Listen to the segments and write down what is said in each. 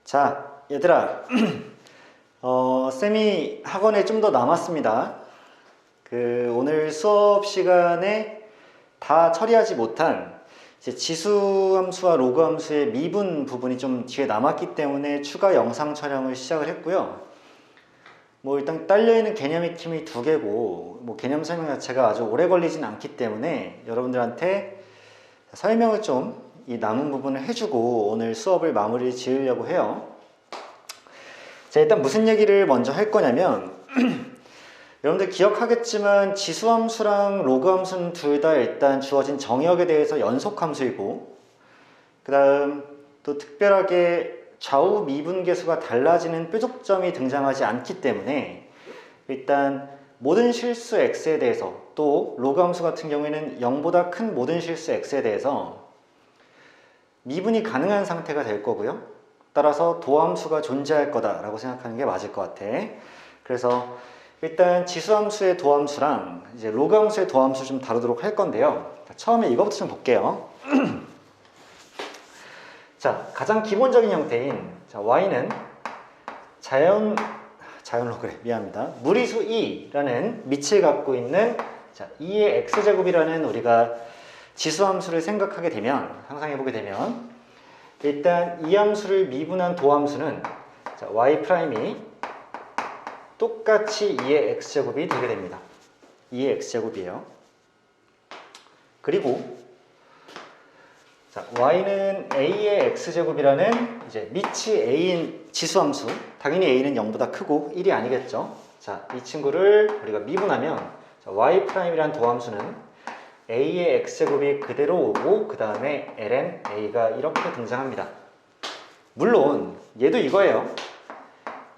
자, 얘들아, 쌤이 학원에 좀 더 남았습니다. 오늘 수업 시간에 다 처리하지 못한 이제 지수함수와 로그함수의 미분 부분이 좀 뒤에 남았기 때문에 추가 영상 촬영을 시작을 했고요. 일단 딸려있는 개념 익힘이 2개고, 개념 설명 자체가 아주 오래 걸리진 않기 때문에 여러분들한테 설명을 좀 이 남은 부분을 해주고 오늘 수업을 마무리 지으려고 해요. 자, 일단 무슨 얘기를 먼저 할 거냐면 여러분들 기억하겠지만 지수함수랑 로그함수는 둘 다 일단 주어진 정역에 대해서 연속함수이고, 그 다음 또 특별하게 좌우 미분계수가 달라지는 뾰족점이 등장하지 않기 때문에 일단 모든 실수 x에 대해서, 또 로그함수 같은 경우에는 0보다 큰 모든 실수 x에 대해서 미분이 가능한 상태가 될 거고요. 따라서 도함수가 존재할 거다라고 생각하는 게 맞을 것 같아. 그래서 일단 지수함수의 도함수랑 이제 로그함수의 도함수 좀 다루도록 할 건데요. 처음에 이거부터 좀 볼게요. 자, 가장 기본적인 형태인 y는 미안합니다. 무리수 2라는 밑을 갖고 있는 2의 x제곱이라는 우리가 지수함수를 생각하게 되면, 상상해보게 되면 일단 이 함수를 미분한 도함수는 y' 똑같이 2의 x제곱이 되게 됩니다. 2의 x제곱이에요. 그리고 y는 a의 x제곱이라는 이제 밑이 a인 지수함수, 당연히 a는 0보다 크고 1이 아니겠죠. 자, 이 친구를 우리가 미분하면 y'이라는 도함수는 a의 x제곱이 그대로 오고 그 다음에 ln a가 이렇게 등장합니다. 물론 얘도 이거예요.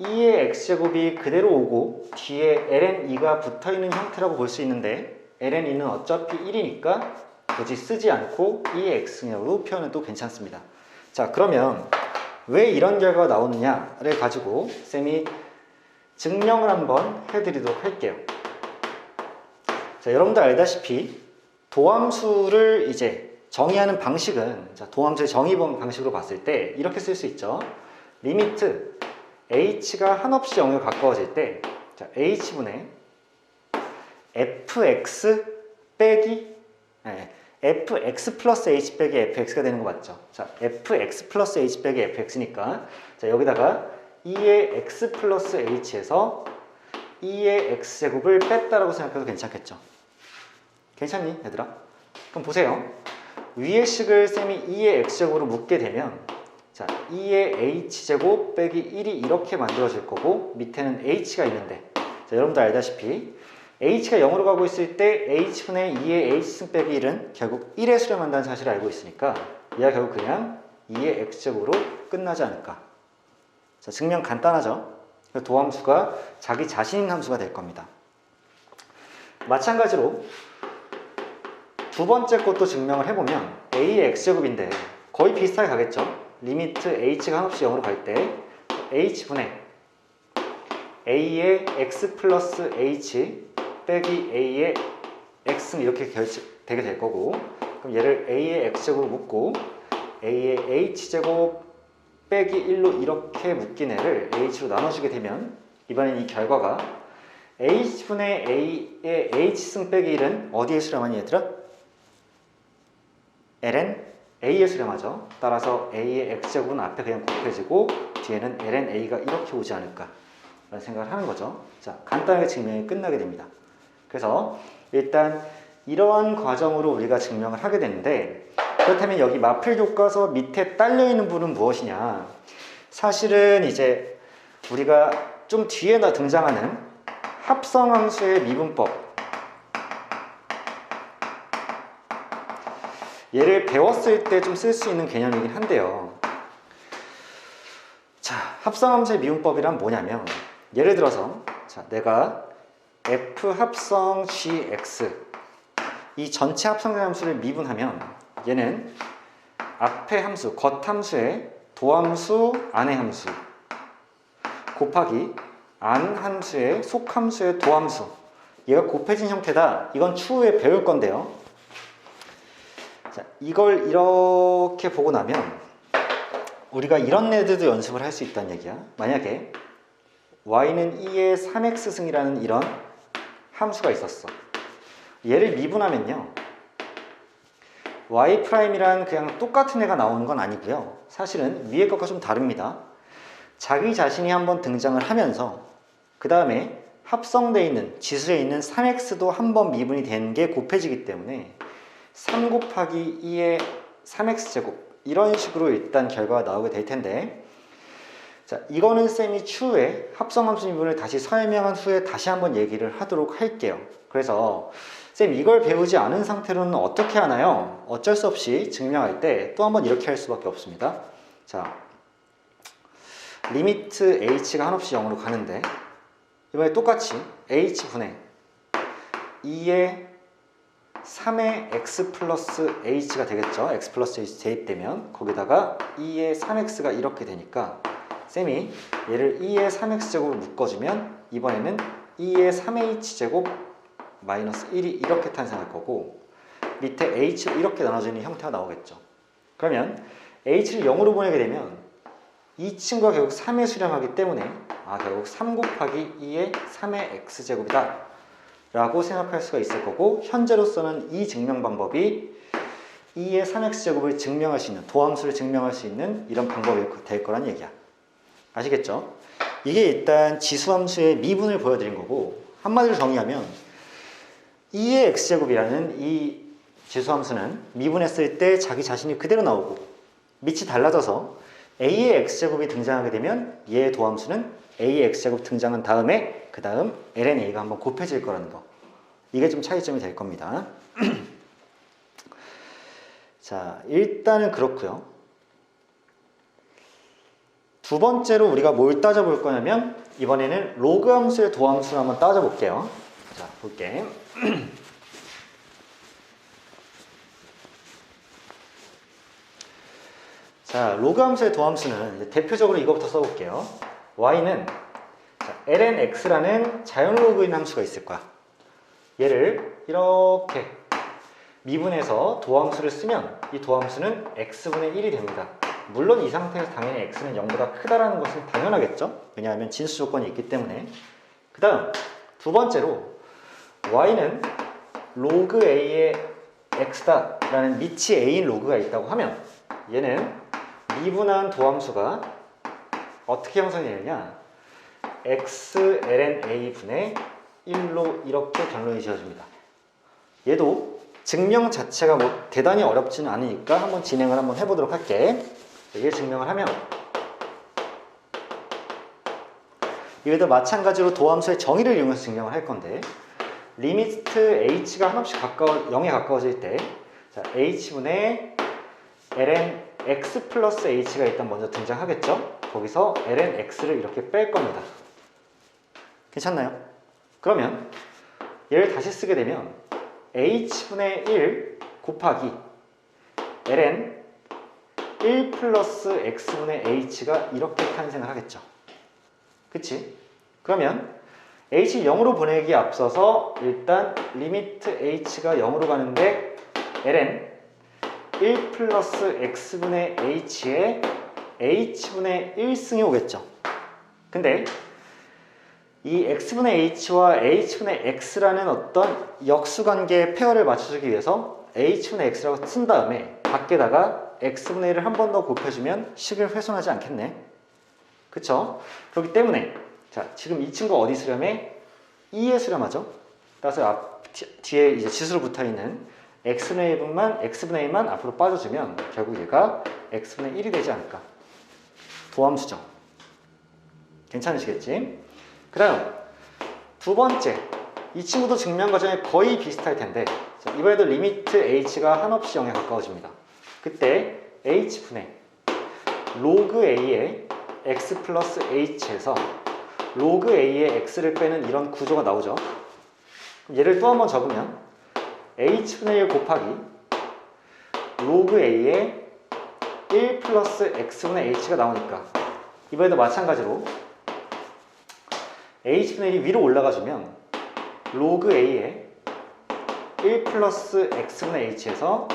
2의 x제곱이 그대로 오고 뒤에 ln 2가 붙어있는 형태라고 볼 수 있는데, ln 2는 어차피 1이니까 굳이 쓰지 않고 2의 x로 표현해도 괜찮습니다. 자, 그러면 왜 이런 결과가 나오느냐를 가지고 쌤이 증명을 한번 해드리도록 할게요. 자, 여러분들 알다시피 도함수를 이제 정의하는 방식은, 도함수의 정의 방식으로 봤을 때 이렇게 쓸 수 있죠. 리미트 h가 한없이 0에 가까워질 때 h분의 fx 빼기 fx 플러스 h 빼기 fx가 되는 거 맞죠? 자, fx 플러스 h 빼기 fx니까 여기다가 2의 x 플러스 h에서 2의 x제곱을 뺐다라고 생각해도 괜찮겠죠? 괜찮니, 얘들아? 그럼 보세요. 위의 식을 쌤이 2의 x제곱으로 묶게 되면 2의 h제곱 빼기 1이 이렇게 만들어질 거고, 밑에는 h가 있는데, 여러분들 알다시피 h가 0으로 가고 있을 때 h분의 2의 h승 빼기 1은 결국 1에 수렴한다는 사실을 알고 있으니까 얘가 결국 그냥 2의 x제곱으로 끝나지 않을까. 자, 증명 간단하죠? 도함수가 자기 자신인 함수가 될 겁니다. 마찬가지로 두 번째 것도 증명을 해보면 a의 x제곱인데 거의 비슷하게 가겠죠. 리미트 h가 한없이 0으로 갈 때 h분의 a의 x 플러스 h 빼기 a의 x는 이렇게 되게 될 거고, 그럼 얘를 a의 x제곱으로 묶고 a의 h제곱 빼기 1로 이렇게 묶인 애를 h로 나눠주게 되면 이번엔 이 결과가 h분의 a의 h승 빼기 1은 어디에 수렴하니, 얘들아? ln a에 수렴하죠. 따라서 a의 x제곱은 앞에 그냥 곱해지고 뒤에는 ln a가 이렇게 오지 않을까 라는 생각을 하는 거죠. 자, 간단하게 증명이 끝나게 됩니다. 그래서 일단 이러한 과정으로 우리가 증명을 하게 되는데, 그렇다면 여기 마플 교과서 밑에 딸려있는 부분은 무엇이냐? 사실은 이제 우리가 좀 뒤에 등장하는 합성함수의 미분법, 얘를 배웠을 때 좀 쓸 수 있는 개념이긴 한데요. 자, 합성함수의 미분법이란 뭐냐면, 예를 들어서 내가 f 합성 gx 이 전체 합성된 함수를 미분하면 얘는 앞의 함수, 겉함수의 도함수, 안의 함수 곱하기 안 함수의 속함수의 도함수, 얘가 곱해진 형태다. 이건 추후에 배울 건데요. 자, 이걸 이렇게 보고 나면 우리가 이런 애들도 연습을 할 수 있다는 얘기야. 만약에 y는 2의 3x승이라는 이런 함수가 있었어. 얘를 미분하면요, y'이란 그냥 똑같은 애가 나오는 건 아니고요. 사실은 위에 것과 좀 다릅니다. 자기 자신이 한번 등장을 하면서 그 다음에 합성되어 있는 지수에 있는 3x도 한번 미분이 된 게 곱해지기 때문에 3 곱하기 2의 3x제곱, 이런 식으로 일단 결과가 나오게 될 텐데, 자, 이거는 쌤이 추후에 합성함수 미분을 다시 설명한 후에 다시 한번 얘기를 하도록 할게요. 그래서 쌤, 이걸 배우지 않은 상태로는 어떻게 하나요? 어쩔 수 없이 증명할 때 또 한번 이렇게 할 수밖에 없습니다. 자, 리미트 h가 한없이 0으로 가는데 이번에 똑같이 h분의 2의 3의 x 플러스 h가 되겠죠. x 플러스 h 대입되면 거기다가 2의 3x가 이렇게 되니까 쌤이 얘를 2의 3x제곱을 묶어주면 이번에는 2의 3h제곱 마이너스 1이 이렇게 탄생할 거고, 밑에 h를 이렇게 나눠주는 형태가 나오겠죠. 그러면 h를 0으로 보내게 되면 이 친구가 결국 3에 수렴하기 때문에 결국 3 곱하기 2의 3의 x제곱이다 라고 생각할 수가 있을 거고, 현재로서는 이 증명 방법이 2의 3x제곱을 증명할 수 있는, 도함수를 증명할 수 있는 이런 방법이 될 거란 얘기야. 아시겠죠? 이게 일단 지수함수의 미분을 보여드린 거고, 한마디로 정의하면 2의 x제곱이라는 이 지수함수는 미분했을 때 자기 자신이 그대로 나오고, 밑이 달라져서 a의 x제곱이 등장하게 되면 얘의 도함수는 a의 x제곱 등장한 다음에 그 다음 ln a가 한번 곱해질 거라는 거, 이게 좀 차이점이 될 겁니다. 자, 일단은 그렇고요. 두 번째로 우리가 뭘 따져볼 거냐면 이번에는 로그 함수의 도함수를 한번 따져볼게요. 자, 볼게. 자, 로그 함수의 도함수는 대표적으로 이거부터 써볼게요. y는 ln x라는 자연 로그인 함수가 있을 거야. 얘를 이렇게 미분해서 도함수를 쓰면 이 도함수는 x분의 1이 됩니다. 물론 이 상태에서 당연히 x는 0보다 크다라는 것은 당연하겠죠. 왜냐하면 진수 조건이 있기 때문에. 그 다음 두 번째로 y는 로그 a의 x다 라는 밑이 a인 로그가 있다고 하면 얘는 미분한 도함수가 어떻게 형성이 되느냐, x ln a 분의 1로 이렇게 변론이 지어집니다. 얘도 증명 자체가 뭐 대단히 어렵지는 않으니까 한번 진행을 한번 해보도록 할게. 얘를 증명을 하면 여기도 마찬가지로 도함수의 정의를 이용해서 증명을 할 건데, 리미트 h가 한없이 0에 가까워질 때 자, h분의 ln x 플러스 h가 일단 먼저 등장하겠죠. 거기서 ln x를 이렇게 뺄 겁니다. 괜찮나요? 그러면 얘를 다시 쓰게 되면 h분의 1 곱하기 ln 1 플러스 x분의 h가 이렇게 탄생을 하겠죠. 그치? 그러면 h를 0으로 보내기에 앞서서 일단 리미트 h가 0으로 가는데 ln 1 플러스 x분의 h에 h분의 1승이 오겠죠. 근데 이 x분의 h와 h분의 x라는 어떤 역수관계의 페어를 맞춰주기 위해서 h분의 x라고 쓴 다음에 밖에다가 x분의 1을 한 번 더 곱해주면 식을 훼손하지 않겠네. 그쵸? 그렇기 때문에 자, 지금 이 친구가 어디 수렴해? 2에 수렴하죠. 따라서 뒤에 이제 지수로 붙어있는 x분의 1만 앞으로 빠져주면 결국 얘가 x분의 1이 되지 않을까. 도함수죠. 괜찮으시겠지? 그 다음 두 번째, 이 친구도 증명 과정에 거의 비슷할 텐데 자, 이번에도 리미트 h가 한없이 0에 가까워집니다. 그때 h분의 로그 a의 x 플러스 h에서 로그 a의 x를 빼는 이런 구조가 나오죠. 그럼 얘를 또 한번 적으면 h분의 1 곱하기 로그 a의 1 플러스 x분의 h가 나오니까 이번에도 마찬가지로 h분의 1이 위로 올라가주면 로그 a의 1 플러스 x분의 h에서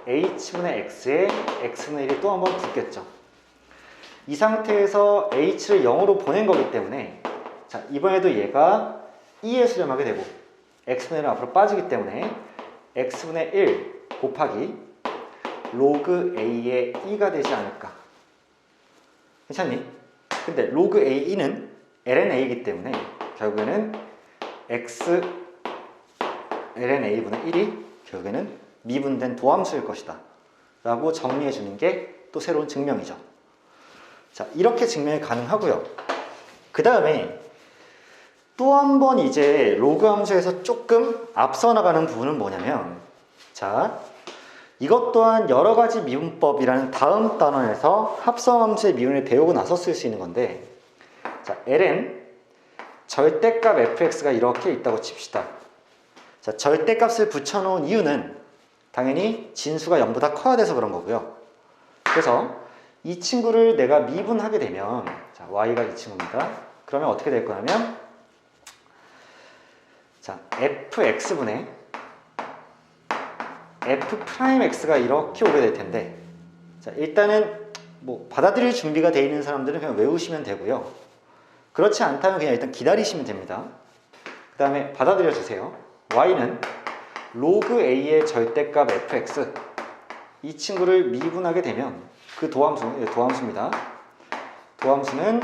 h분의 x에 x분의 1이 또 한번 붙겠죠. 이 상태에서 h를 0으로 보낸 거기 때문에 자, 이번에도 얘가 2에 수렴하게 되고 x분의 1은 앞으로 빠지기 때문에 x분의 1 곱하기 로그 a의 2가 되지 않을까. 괜찮니? 근데 로그 a2는 ln a이기 때문에 결국에는 x ln a분의 1이 결국에는 미분된 도함수일 것이다 라고 정리해 주는 게 또 새로운 증명이죠. 자, 이렇게 증명이 가능하고요. 그 다음에 또 한 번 이제 로그 함수에서 조금 앞서 나가는 부분은 뭐냐면, 자, 이것 또한 여러 가지 미분법이라는 다음 단원에서 합성함수의 미분을 배우고 나서 쓸 수 있는 건데, 자, ln 절대값 fx가 이렇게 있다고 칩시다. 자, 절대값을 붙여놓은 이유는 당연히 진수가 0보다 커야 돼서 그런 거고요. 그래서 이 친구를 내가 미분하게 되면, 자, y가 이 친구입니다. 그러면 어떻게 될 거냐면, 자, fx분의 f'x가 이렇게 오게 될 텐데, 자, 일단은 뭐 받아들일 준비가 되어 있는 사람들은 그냥 외우시면 되고요. 그렇지 않다면 그냥 일단 기다리시면 됩니다. 그 다음에 받아들여 주세요. y는 로그 a의 절대값 fx, 이 친구를 미분하게 되면 그 도함수입니다. 도함수는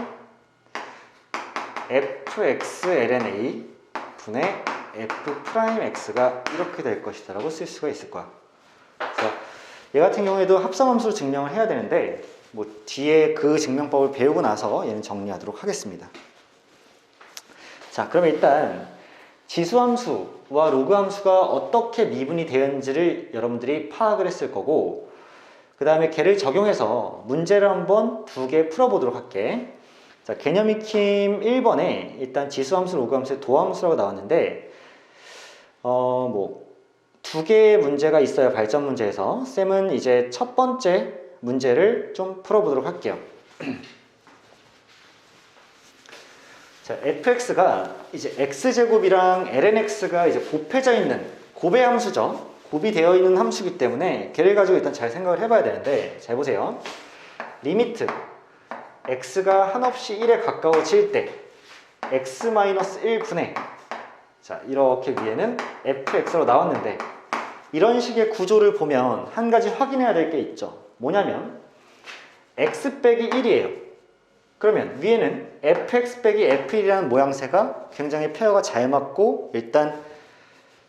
fx ln a 분의 f'x가 이렇게 될 것이다 라고 쓸 수가 있을 거야. 그래서 얘 같은 경우에도 합성함수로 증명을 해야 되는데, 뭐 뒤에 그 증명법을 배우고 나서 얘는 정리하도록 하겠습니다. 자, 그럼 일단 지수함수와 로그함수가 어떻게 미분이 되었는지를 여러분들이 파악을 했을 거고, 그 다음에 걔를 적용해서 문제를 한번 두 개 풀어보도록 할게. 자, 개념 익힘 1번에 일단 지수함수, 로그함수의 도함수라고 나왔는데, 두 개의 문제가 있어요. 발전 문제에서. 쌤은 이제 첫 번째 문제를 좀 풀어보도록 할게요. 자, fx가 이제 x제곱이랑 lnx가 이제 곱해져 있는 곱의 함수죠. 곱이 되어 있는 함수이기 때문에 걔를 가지고 일단 잘 생각을 해봐야 되는데, 잘 보세요. 리미트 x가 한없이 1에 가까워질 때 x-1분의, 자, 이렇게 위에는 fx로 나왔는데, 이런 식의 구조를 보면 한 가지 확인해야 될 게 있죠. 뭐냐면 x 빼기 1이에요. 그러면 위에는 fx 빼기 f1이라는 모양새가 굉장히 페어가 잘 맞고 일단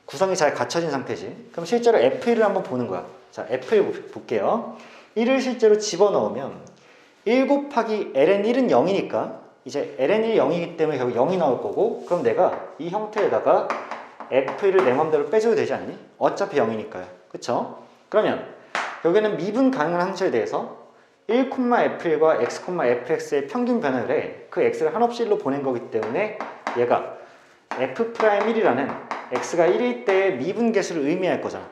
구성이 잘 갖춰진 상태지. 그럼 실제로 f1을 한번 보는 거야. 자, f1 볼게요. 1을 실제로 집어넣으면 1 곱하기 ln1은 0이니까 이제 ln1이 0이기 때문에 결국 0이 나올 거고, 그럼 내가 이 형태에다가 f1을 내 맘대로 빼줘도 되지 않니? 어차피 0이니까요. 그쵸? 그러면 여기는 미분 가능한 함수에 대해서 1,f1과 x,fx의 평균 변화율에 그 x를 한없이 1로 보낸 거기 때문에 얘가 f'1이라는 x가 1일 때의 미분 개수를 의미할 거잖아.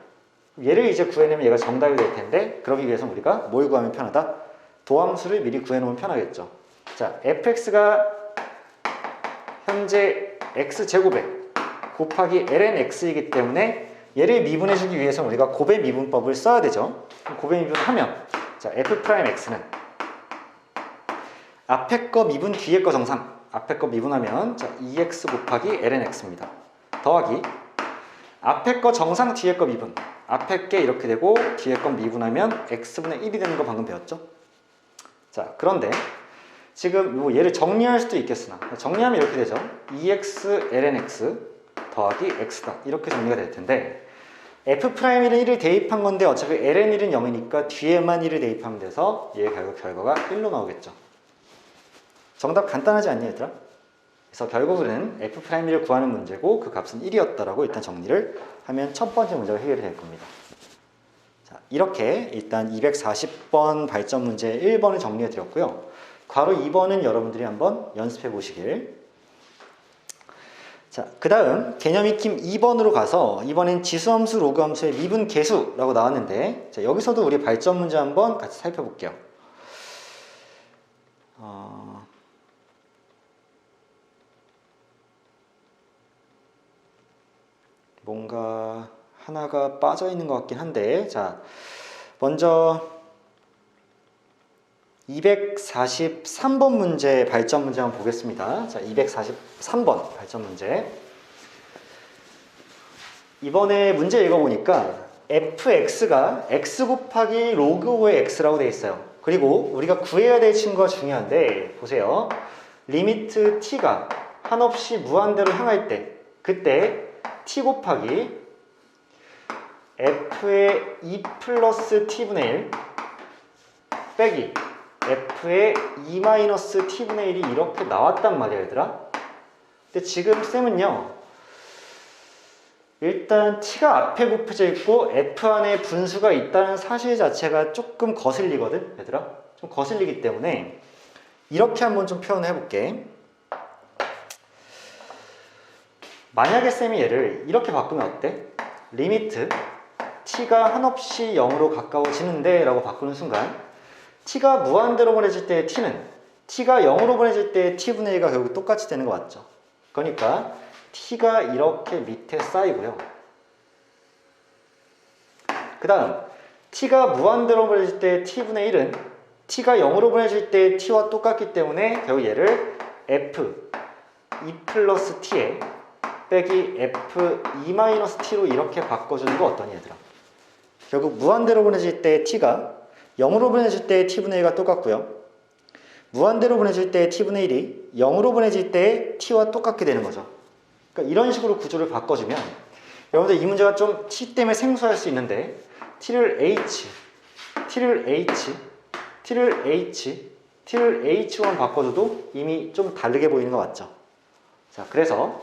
얘를 이제 구해내면 얘가 정답이 될 텐데, 그러기 위해서 우리가 뭘 구하면 편하다? 도함수를 미리 구해놓으면 편하겠죠. 자, fx가 현재 x제곱에 곱하기 lnx이기 때문에 얘를 미분해주기 위해서는 우리가 곱의 미분법을 써야 되죠. 곱의 미분을 하면, 자, f'x는 앞에 거 미분 뒤에 거 정상, 앞에 거 미분하면 자, 2x 곱하기 lnx입니다. 더하기 앞에 거 정상 뒤에 거 미분, 앞에 게 이렇게 되고 뒤에 거 미분하면 x분의 1이 되는 거 방금 배웠죠? 자, 그런데 지금 뭐 얘를 정리할 수도 있겠으나 정리하면 이렇게 되죠. 2x lnx 더하기 x다, 이렇게 정리가 될 텐데, f'일은 1을 대입한 건데 어차피 ln1은 0이니까 뒤에만 1을 대입하면 돼서 얘의 결과가 1로 나오겠죠. 정답 간단하지 않니 얘들아? 그래서 결국은 f'를 구하는 문제고 그 값은 1이었다라고 일단 정리를 하면 첫 번째 문제가 해결이 될 겁니다. 자, 이렇게 일단 240번 발전 문제 1번을 정리해 드렸고요. 괄호 2번은 여러분들이 한번 연습해 보시길. 자, 그 다음 개념 익힘 2번으로 가서 이번엔 지수함수, 로그함수의 미분 계수라고 나왔는데, 자, 여기서도 우리 발전 문제 한번 같이 살펴볼게요. 뭔가 하나가 빠져 있는 것 같긴 한데, 자, 먼저 243번 문제 발전 문제 한번 보겠습니다. 자, 243번 발전 문제. 이번에 문제 읽어보니까 fx가 x 곱하기 로그 5의 x라고 되어 있어요. 그리고 우리가 구해야 될 친구가 중요한데 보세요. 리미트 t가 한없이 무한대로 향할 때 그때 t 곱하기 f의 2 플러스 t분의 1 빼기 f의 2 마이너스 t분의 1이 이렇게 나왔단 말이야 얘들아. 근데 지금 쌤은요 일단 t가 앞에 곱해져 있고 f 안에 분수가 있다는 사실 자체가 조금 거슬리거든 얘들아. 좀 거슬리기 때문에 이렇게 한번 좀 표현해 볼게. 만약에 쌤이 얘를 이렇게 바꾸면 어때? 리미트 t가 한없이 0으로 가까워지는데 라고 바꾸는 순간 t가 무한대로 보내질 때 t는 t가 0으로 보내질 때 t분의 1가 결국 똑같이 되는 거 맞죠? 그러니까 t가 이렇게 밑에 쌓이고요. 그 다음 t가 무한대로 보내질 때 t분의 1은 t가 0으로 보내질 때 t와 똑같기 때문에 결국 얘를 f 2 플러스 t에 빼기 f 2 마이너스 t로 이렇게 바꿔주는 거 어떠니 얘들아? 결국 무한대로 보내질 때 t가 0으로 보내질 때 t분의 1과 똑같고요. 무한대로 보내질 때 t분의 1이 0으로 보내질 때 t와 똑같게 되는 거죠. 그러니까 이런 식으로 구조를 바꿔주면 여러분들 이 문제가 좀 t 때문에 생소할 수 있는데 t를 h, t를 h, t를 h, t를 h만 바꿔줘도 이미 좀 다르게 보이는 거 맞죠? 자, 그래서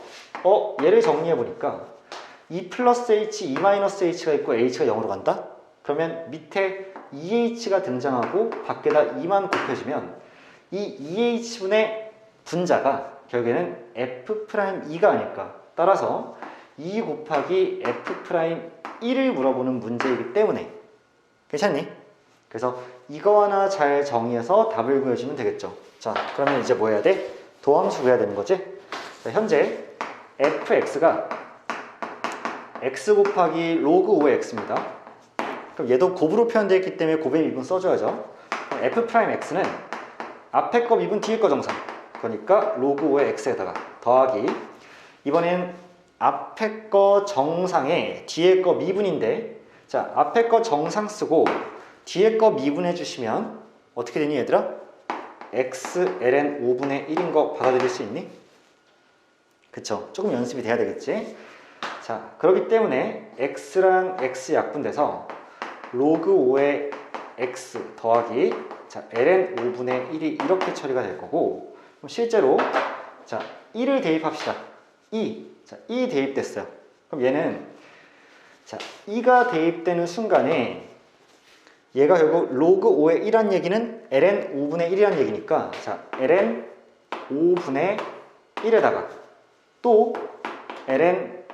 얘를 정리해보니까 2 플러스 h, 2 마이너스 h가 있고 h가 0으로 간다? 그러면 밑에 2h가 등장하고 밖에다 2만 곱해주면 이 2h분의 분자가 결국에는 f'2가 아닐까. 따라서 2 곱하기 f'1을 물어보는 문제이기 때문에 괜찮니? 그래서 이거 하나 잘 정의해서 답을 구해주면 되겠죠. 자, 그러면 이제 뭐 해야 돼? 도함수 구해야 되는 거지? 자, 현재 fx가 x 곱하기 로그 5의 x입니다. 그럼 얘도 곱으로 표현되어 있기 때문에 곱의 미분 써줘야죠. f'x는 앞에 거 미분 뒤에 거 정상. 그러니까 로그 5의 x에다가 더하기 이번엔 앞에 거 정상에 뒤에 거 미분인데 자, 앞에 거 정상 쓰고 뒤에 거 미분해 주시면 어떻게 되니 얘들아? x ln 5분의 1인 거 받아들일 수 있니? 그쵸? 조금 연습이 돼야 되겠지? 자, 그렇기 때문에 x랑 x 약분돼서 로그 5의 x 더하기 자, ln 5분의 1이 이렇게 처리가 될 거고 그럼 실제로 자, 1을 대입합시다. 2. 자, 2 대입됐어요. 그럼 얘는 자, 2가 대입되는 순간에 얘가 결국 로그 5의 1란 얘기는 ln 5분의 1이란 얘기니까 자, ln 5분의 1에다가 또 ln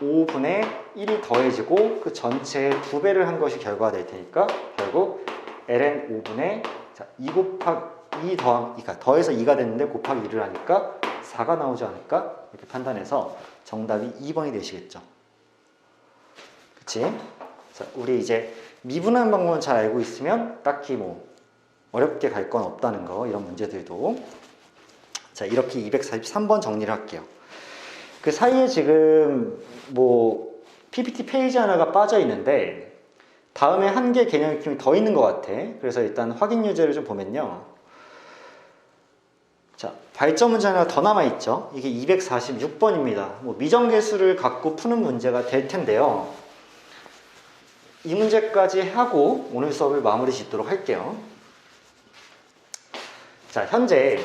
5분의 1이 더해지고 그 전체의 2배를 한 것이 결과가 될 테니까 결국 ln 5분의 자, 2 곱하기 2 더한 2가 더해서 2가 됐는데 곱하기 1을 하니까 4가 나오지 않을까? 이렇게 판단해서 정답이 2번이 되시겠죠. 그치? 자, 우리 이제 미분하는 방법은 잘 알고 있으면 딱히 뭐 어렵게 갈 건 없다는 거 이런 문제들도 자, 이렇게 243번 정리를 할게요. 그 사이에 지금 뭐 PPT 페이지 하나가 빠져 있는데 다음에 한 개 개념 익힘이 더 있는 것 같아. 그래서 일단 확인 유제를 좀 보면요. 자, 발전 문제 하나 더 남아있죠. 이게 246번입니다. 뭐 미정계수를 갖고 푸는 문제가 될 텐데요. 이 문제까지 하고 오늘 수업을 마무리 짓도록 할게요. 자, 현재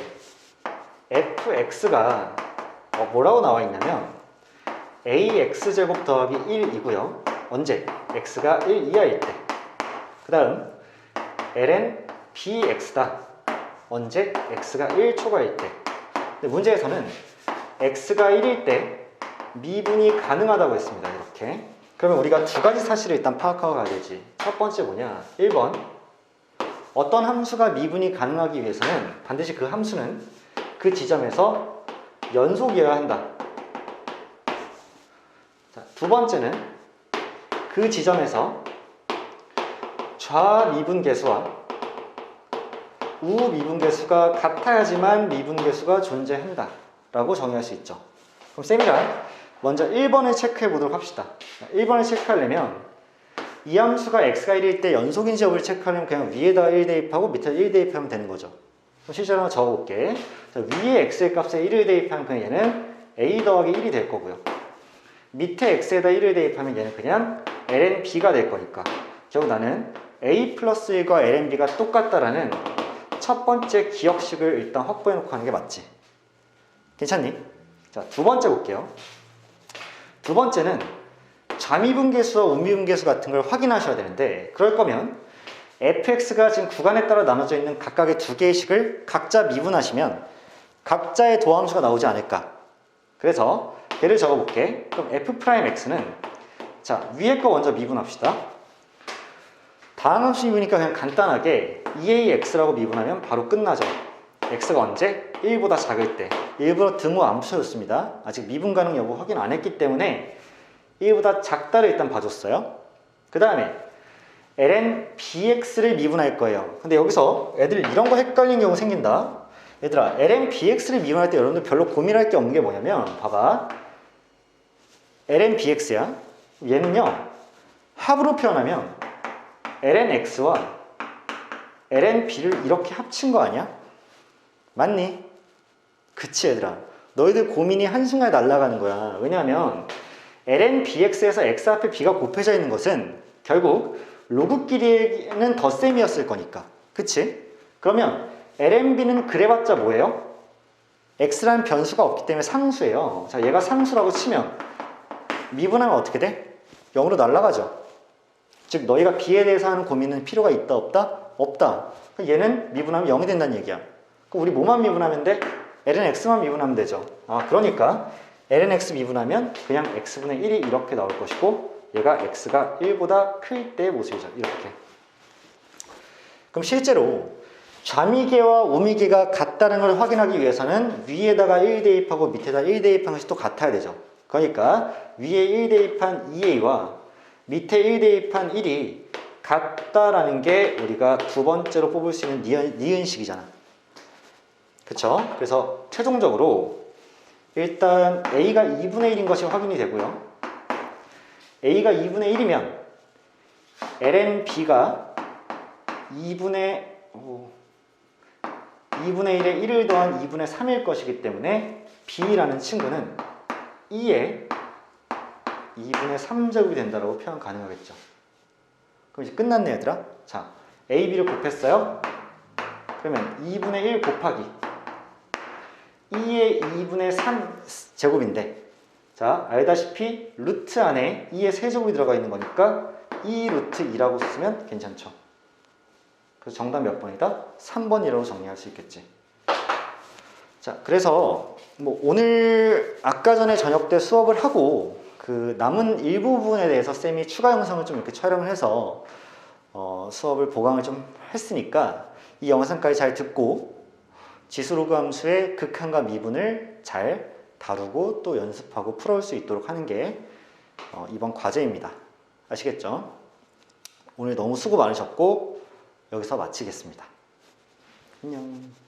fx가 뭐라고 나와 있냐면 ax제곱 더하기 1이고요. 언제? x가 1 이하일 때. 그 다음 ln bx다. 언제? x가 1 초과일 때. 근데 문제에서는 x가 1일 때 미분이 가능하다고 했습니다. 이렇게. 그러면 우리가 두 가지 사실을 일단 파악하고 가야 되지. 첫 번째 뭐냐? 1번 어떤 함수가 미분이 가능하기 위해서는 반드시 그 함수는 그 지점에서 연속이어야 한다. 자, 두 번째는 그 지점에서 좌미분 계수와 우미분계수가 같아야지만 미분계수가 존재한다 라고 정의할 수 있죠. 그럼 쌤이랑 먼저 1번을 체크해 보도록 합시다. 1번을 체크하려면 이 함수가 x가 1일 때 연속인지 여부를 체크하려면 그냥 위에다가 1 대입하고 밑에다 1 대입하면 되는 거죠. 그럼 실제로 한번 적어볼게. 자, 위에 x의 값에 1을 대입하면 그냥 얘는 a 더하기 1이 될 거고요. 밑에 x에다 1을 대입하면 얘는 그냥 lnb가 될 거니까 결국 나는 a 플러스 1과 lnb가 똑같다라는 첫 번째 기억식을 일단 확보해 놓고 하는 게 맞지. 괜찮니? 자, 두 번째 볼게요. 두 번째는 좌미분계수와 우미분계수 같은 걸 확인하셔야 되는데 그럴 거면 fx가 지금 구간에 따라 나눠져 있는 각각의 두 개의 식을 각자 미분하시면 각자의 도함수가 나오지 않을까. 그래서 얘를 적어볼게. 그럼 f'x는 자, 위에 거 먼저 미분합시다. 다음 함수 미분이니까 그냥 간단하게 2ax라고 미분하면 바로 끝나죠. x가 언제? 1보다 작을 때. 일부러 드무 안 붙여줬습니다. 아직 미분 가능 여부 확인 안 했기 때문에 1보다 작다를 일단 봐줬어요. 그 다음에 ln bx를 미분할 거예요. 근데 여기서 애들 이런 거 헷갈리는 경우 생긴다. 얘들아, ln bx를 미분할 때 여러분들 별로 고민할 게 없는 게 뭐냐면 봐봐. ln bx야. 얘는요. 합으로 표현하면 ln x와 ln b를 이렇게 합친 거 아니야? 맞니? 그치 얘들아. 너희들 고민이 한순간에 날아가는 거야. 왜냐하면 ln bx에서 x 앞에 b가 곱해져 있는 것은 결국 로그끼리는 덧셈이었을 거니까. 그치? 그러면 lnb는 그래봤자 뭐예요? x라는 변수가 없기 때문에 상수예요. 자, 얘가 상수라고 치면 미분하면 어떻게 돼? 0으로 날아가죠. 즉 너희가 b에 대해서 하는 고민은 필요가 있다 없다? 없다. 얘는 미분하면 0이 된다는 얘기야. 그럼 우리 뭐만 미분하면 돼? lnx만 미분하면 되죠. 아, 그러니까 lnx 미분하면 그냥 x분의 1이 이렇게 나올 것이고 얘가 x가 1보다 클 때의 모습이죠. 이렇게. 그럼 실제로 좌미계와 우미계가 같다는 걸 확인하기 위해서는 위에다가 1 대입하고 밑에다 1 대입한 것이 또 같아야 되죠. 그러니까 위에 1 대입한 2a와 밑에 1 대입한 1이 같다라는 게 우리가 두 번째로 뽑을 수 있는 니은식이잖아. 그쵸? 그래서 최종적으로 일단 a가 2분의 1인 것이 확인이 되고요. a가 2분의 1이면 lnb가 2분의 1에 1을 더한 2분의 3일 것이기 때문에 b라는 친구는 2에 2분의 3제곱이 된다고 표현 가능하겠죠. 그럼 이제 끝났네 얘들아. 자, a, b를 곱했어요. 그러면 2분의 1 곱하기 2의 2분의 3 제곱인데 자, 알다시피 루트 안에 2의 세제곱이 들어가 있는 거니까 2 루트 2라고 쓰면 괜찮죠. 그래서 정답 몇 번이다? 3번이라고 정리할 수 있겠지. 자, 그래서 뭐 오늘 아까 전에 저녁 때 수업을 하고 그 남은 일부분에 대해서 쌤이 추가 영상을 좀 이렇게 촬영을 해서 수업을 보강을 좀 했으니까 이 영상까지 잘 듣고 지수로그 함수의 극한과 미분을 잘 다루고 또 연습하고 풀어올 수 있도록 하는 게 이번 과제입니다. 아시겠죠? 오늘 너무 수고 많으셨고 여기서 마치겠습니다. 안녕.